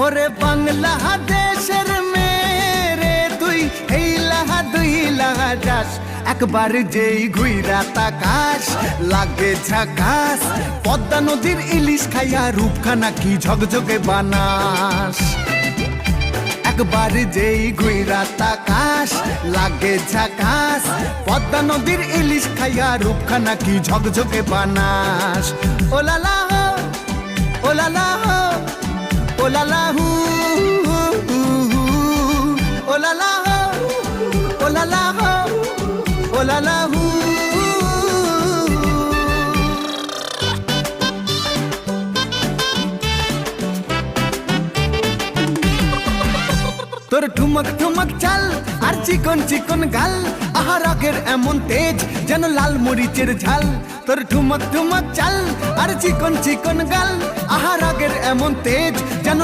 ওরে বাংলাদেশের মেরে তুই এই লাহা দুই লাহা যাস, একবার যেই ঘুইরা তাকাস লাগে ঝাকাস। পদ্মা নদীর ইলিশ খাইয়া রূপখানা কি ঝকঝকে বানাস, একবার যেই ঘুইরা তাকাস লাগে ঝাকাস। পদ্মা নদীর ইলিশ খাইয়া রূপখানা কি ঝকঝকে বানাস। ওলালা হো ওলালা হো ওলালা হু ওলালা হো ওলালা হো ওলালা হু। তোর ঠুমক ঠুমক চাল আর চিকন চিকন গাল, আহা রাগের এমন তেজ যেন লাল মরিচের ঝাল। তোর ঠুমক ঠুমক চাল আর চিকন চিকন গাল, আহা রাগের এমন তেজ যেন